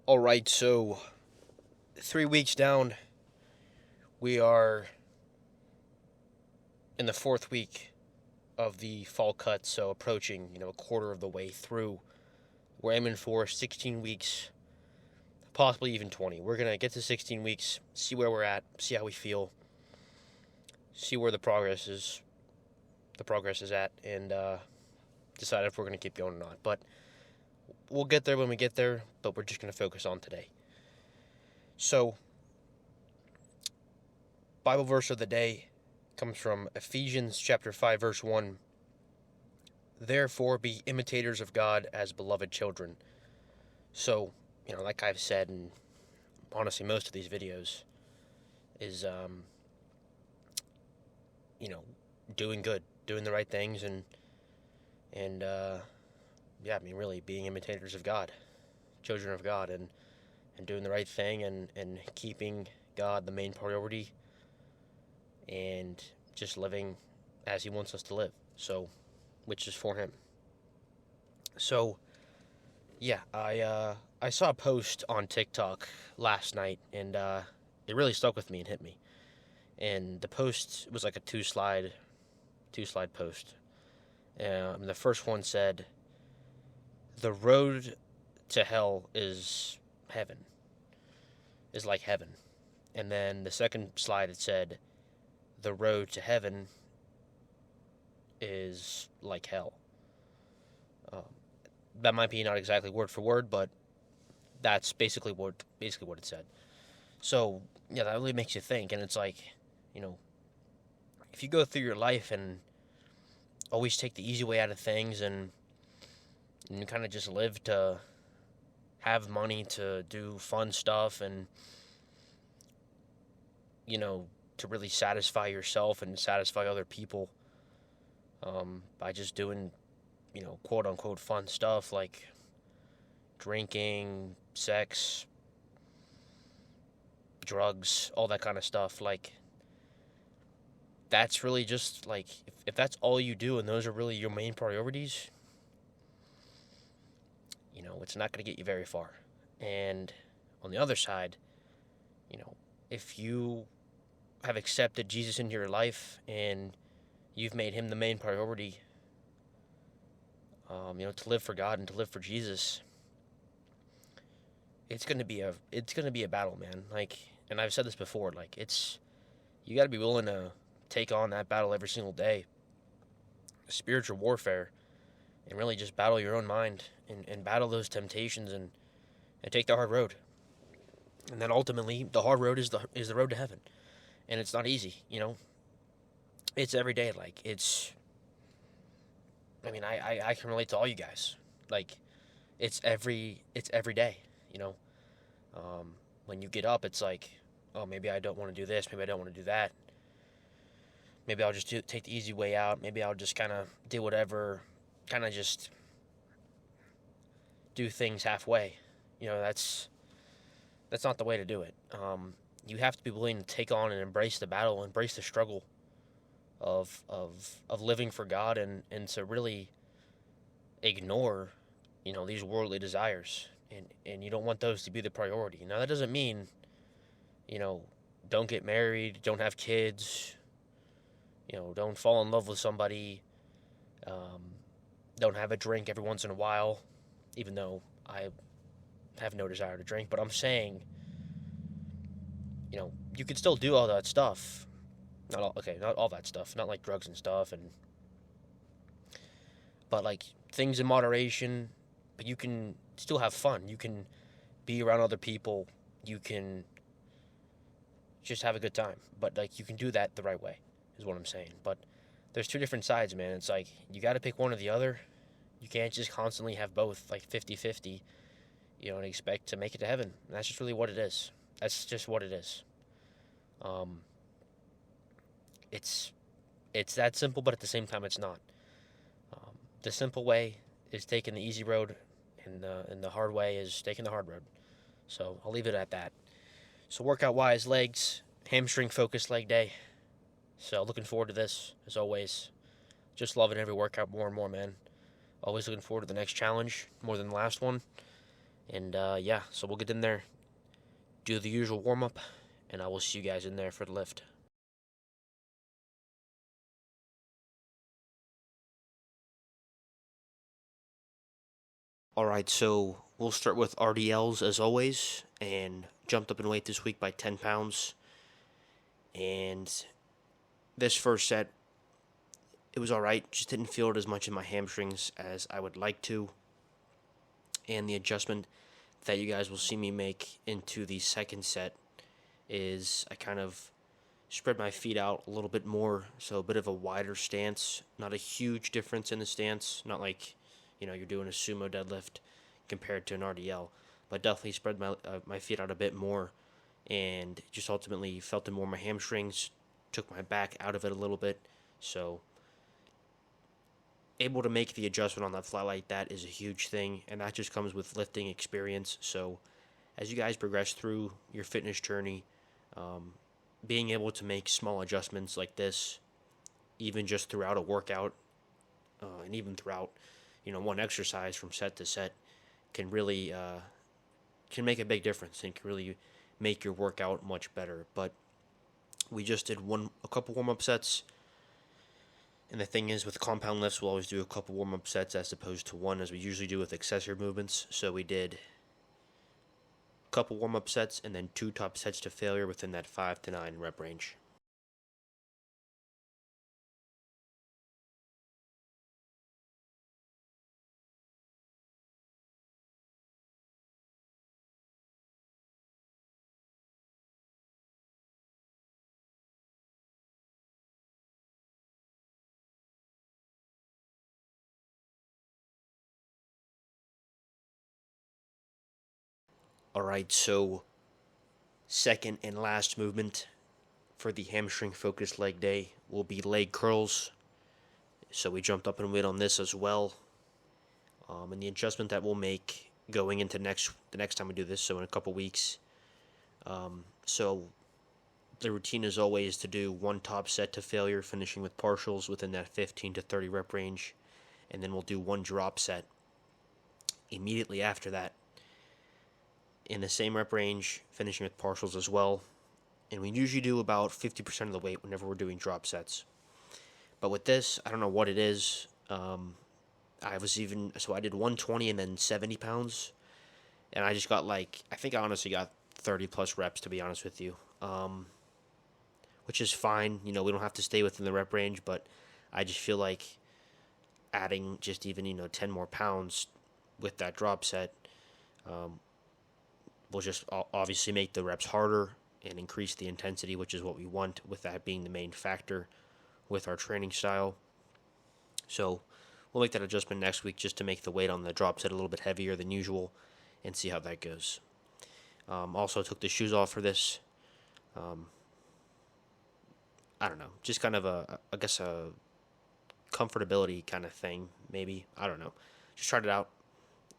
All right, so 3 weeks down, we are in the fourth week of the fall cut, so approaching, a quarter of the way through. We're aiming for 16 weeks, possibly even 20. We're going to get to 16 weeks, see where we're at, see how we feel, see where the progress is at, and decide if we're going to keep going or not. But we'll get there when we get there, but we're just going to focus on today. So, Bible verse of the day comes from Ephesians chapter 5, verse 1. Therefore, be imitators of God as beloved children. So, like I've said, and honestly, most of these videos is, doing good, doing the right things, and really being imitators of God, children of God, and doing the right thing, and keeping God the main priority, and just living as He wants us to live. So, which is for Him. So, yeah, I saw a post on TikTok last night, and it really stuck with me and hit me. And the post was like a two slide post. The first one said, "The road to hell is heaven, is like heaven." And then the second slide, it said, "The road to heaven is like hell." That might be not exactly word for word, but that's basically what it said. So, yeah, that really makes you think. And it's like, if you go through your life and always take the easy way out of things, and kind of just live to have money to do fun stuff, and to really satisfy yourself and satisfy other people, by just doing quote unquote fun stuff like drinking, sex, drugs, all that kind of stuff. Like, that's really just like, if that's all you do and those are really your main priorities, it's not going to get you very far. And on the other side, if you have accepted Jesus into your life and you've made Him the main priority, to live for God and to live for Jesus, it's gonna be a battle, man. Like, and I've said this before, like, you got to be willing to take on that battle every single day, spiritual warfare, and really just battle your own mind and battle those temptations, and take the hard road. And then ultimately, the hard road is the road to heaven, and it's not easy. It's every day. Like, I can relate to all you guys. Like, it's every day. When you get up, it's like, oh, maybe I don't want to do this. Maybe I don't want to do that. Maybe I'll just take the easy way out. Maybe I'll just kind of do whatever. Kind of just do things halfway. That's not the way to do it. You have to be willing to take on and embrace the battle, embrace the struggle of living for God, and to really ignore, these worldly desires, and you don't want those to be the priority. Now, that doesn't mean, don't get married, don't have kids, don't fall in love with somebody, don't have a drink every once in a while, even though I have no desire to drink. But I'm saying, you can still do all that stuff. Not all that stuff. Not like drugs and stuff, but like things in moderation. But you can still have fun. You can be around other people. You can just have a good time. But like, you can do that the right way, is what I'm saying. But there's two different sides, man. It's like, you got to pick one or the other. You can't just constantly have both, like 50-50, and expect to make it to heaven. And that's just really what it is. That's just what it is. It's that simple, but at the same time, it's not. The simple way is taking the easy road, and the hard way is taking the hard road. So I'll leave it at that. So workout-wise, legs, hamstring-focused leg day. So looking forward to this, as always. Just loving every workout more and more, man. Always looking forward to the next challenge, more than the last one. And yeah, so we'll get in there, do the usual warm up, and I will see you guys in there for the lift. Alright, so we'll start with RDLs as always, and jumped up in weight this week by 10 pounds. And this first set, it was alright, just didn't feel it as much in my hamstrings as I would like to. And the adjustment that you guys will see me make into the second set is I kind of spread my feet out a little bit more, so a bit of a wider stance. Not a huge difference in the stance, not like you're doing a sumo deadlift compared to an RDL, but definitely spread my feet out a bit more, and just ultimately felt it more in my hamstrings, took my back out of it a little bit, so able to make the adjustment on that fly like that is a huge thing, and that just comes with lifting experience. So as you guys progress through your fitness journey, being able to make small adjustments like this, even just throughout a workout, and even throughout one exercise from set to set, can really can make a big difference and can really make your workout much better. But we just did a couple warm-up sets, and the thing is, with compound lifts, we'll always do a couple warm-up sets as opposed to one, as we usually do with accessory movements. So we did a couple warm-up sets and then 2 top sets to failure within that 5 to 9 rep range. Alright, so second and last movement for the hamstring-focused leg day will be leg curls. So we jumped up in weight on this as well. And the adjustment that we'll make going into the next time we do this, so in a couple weeks. So the routine is always to do 1 top set to failure, finishing with partials within that 15 to 30 rep range, and then we'll do 1 drop set immediately after that in the same rep range, finishing with partials as well. And we usually do about 50% of the weight whenever we're doing drop sets. But with this, I don't know what it is. I did 120 and then 70 pounds, and I just got I think I honestly got 30 plus reps, to be honest with you, which is fine. We don't have to stay within the rep range, but I just feel like adding just even 10 more pounds with that drop set will just obviously make the reps harder and increase the intensity, which is what we want, with that being the main factor with our training style. So we'll make that adjustment next week just to make the weight on the drop set a little bit heavier than usual and see how that goes. Also took the shoes off for this. I don't know, just kind of I guess a comfortability kind of thing, maybe. I don't know. Just tried it out.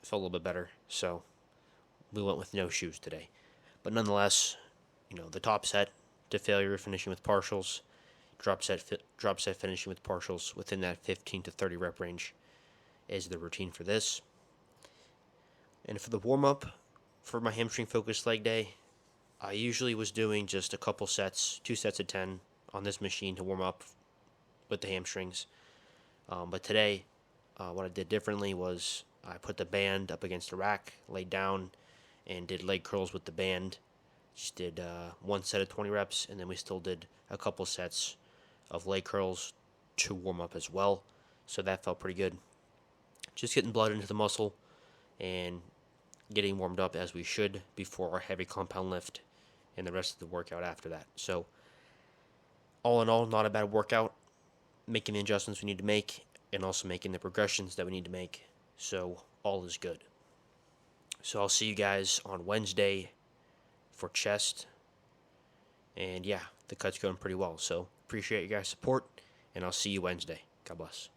Felt a little bit better, so we went with no shoes today. But nonetheless, the top set to failure, finishing with partials, drop set finishing with partials within that 15 to 30 rep range is the routine for this. And for the warm-up for my hamstring-focused leg day, I usually was doing just a couple sets, 2 sets of 10 on this machine to warm up with the hamstrings. But today, what I did differently was I put the band up against the rack, laid down, and did leg curls with the band. Just did 1 set of 20 reps, and then we still did a couple sets of leg curls to warm up as well. So that felt pretty good. Just getting blood into the muscle and getting warmed up as we should before our heavy compound lift and the rest of the workout after that. So all in all, not a bad workout. Making the adjustments we need to make and also making the progressions that we need to make. So all is good. So I'll see you guys on Wednesday for chest. And yeah, the cut's going pretty well. So appreciate you guys' support, and I'll see you Wednesday. God bless.